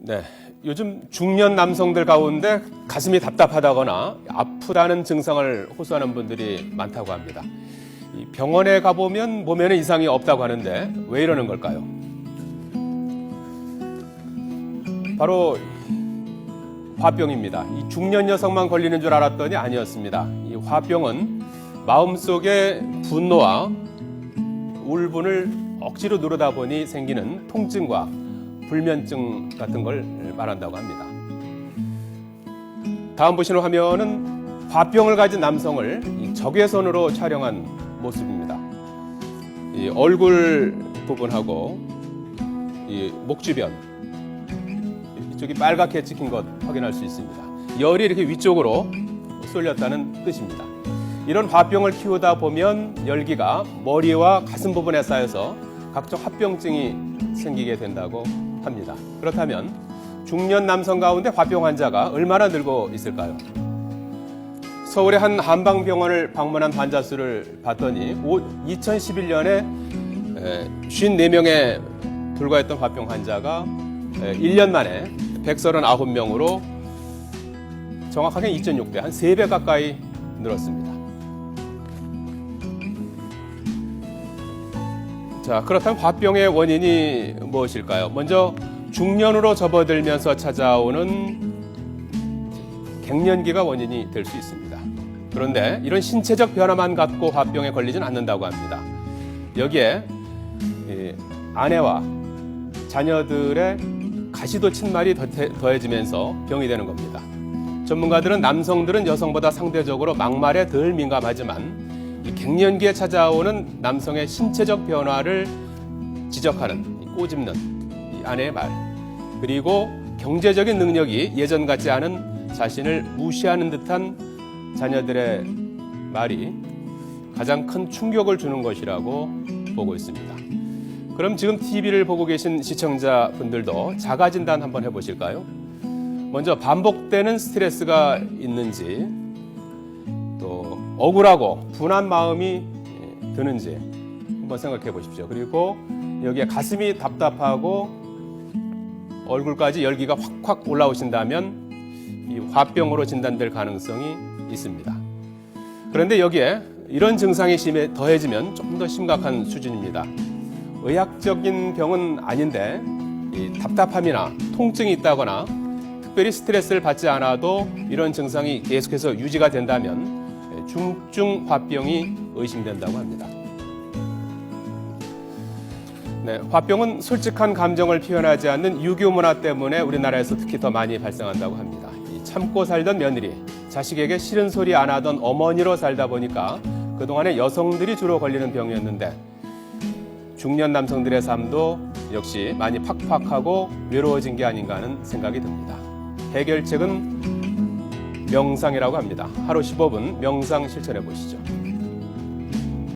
네, 요즘 중년 남성들 가운데 가슴이 답답하다거나 아프다는 증상을 호소하는 분들이 많다고 합니다. 이 병원에 가보면 몸에는 이상이 없다고 하는데 왜 이러는 걸까요? 바로 화병입니다. 이 중년 여성만 걸리는 줄 알았더니 아니었습니다. 이 화병은 마음속의 분노와 울분을 억지로 누르다 보니 생기는 통증과 불면증 같은 걸 말한다고 합니다. 다음 보시는 화면은 화병을 가진 남성을 이 적외선으로 촬영한 모습입니다. 이 얼굴 부분하고 이 목 주변 이쪽이 빨갛게 찍힌 것 확인할 수 있습니다. 열이 이렇게 위쪽으로 쏠렸다는 뜻입니다. 이런 화병을 키우다 보면 열기가 머리와 가슴 부분에 쌓여서 각종 합병증이 생기게 된다고 합니다. 그렇다면 중년 남성 가운데 화병 환자가 얼마나 늘고 있을까요? 서울의 한 한방병원을 방문한 환자 수를 봤더니 2011년에 54명에 불과했던 화병 환자가 1년 만에 139명으로 정확하게 2.6배, 한 3배 가까이 늘었습니다. 자, 그렇다면 화병의 원인이 무엇일까요? 먼저 중년으로 접어들면서 찾아오는 갱년기가 원인이 될 수 있습니다. 그런데 이런 신체적 변화만 갖고 화병에 걸리진 않는다고 합니다. 여기에 아내와 자녀들의 가시도 침말이 더해지면서 병이 되는 겁니다. 전문가들은 남성들은 여성보다 상대적으로 막말에 덜 민감하지만 이 갱년기에 찾아오는 남성의 신체적 변화를 지적하는 꼬집는 이 아내의 말, 그리고 경제적인 능력이 예전 같지 않은 자신을 무시하는 듯한 자녀들의 말이 가장 큰 충격을 주는 것이라고 보고 있습니다. 그럼 지금 TV를 보고 계신 시청자분들도 자가진단 한번 해보실까요? 먼저 반복되는 스트레스가 있는지, 또 억울하고 분한 마음이 드는지 한번 생각해 보십시오. 그리고 여기에 가슴이 답답하고 얼굴까지 열기가 확확 올라오신다면 이 화병으로 진단될 가능성이 있습니다. 그런데 여기에 이런 증상이 더해지면 조금 더 심각한 수준입니다. 의학적인 병은 아닌데 이 답답함이나 통증이 있다거나 특별히 스트레스를 받지 않아도 이런 증상이 계속해서 유지가 된다면 중증 화병이 의심된다고 합니다. 네, 화병은 솔직한 감정을 표현하지 않는 유교 문화 때문에 우리나라에서 특히 더 많이 발생한다고 합니다. 참고 살던 며느리, 자식에게 싫은 소리 안 하던 어머니로 살다 보니까 그동안에 여성들이 주로 걸리는 병이었는데 중년 남성들의 삶도 역시 많이 팍팍하고 외로워진 게 아닌가 하는 생각이 듭니다. 해결책은 명상이라고 합니다. 하루 15분 명상 실천해 보시죠.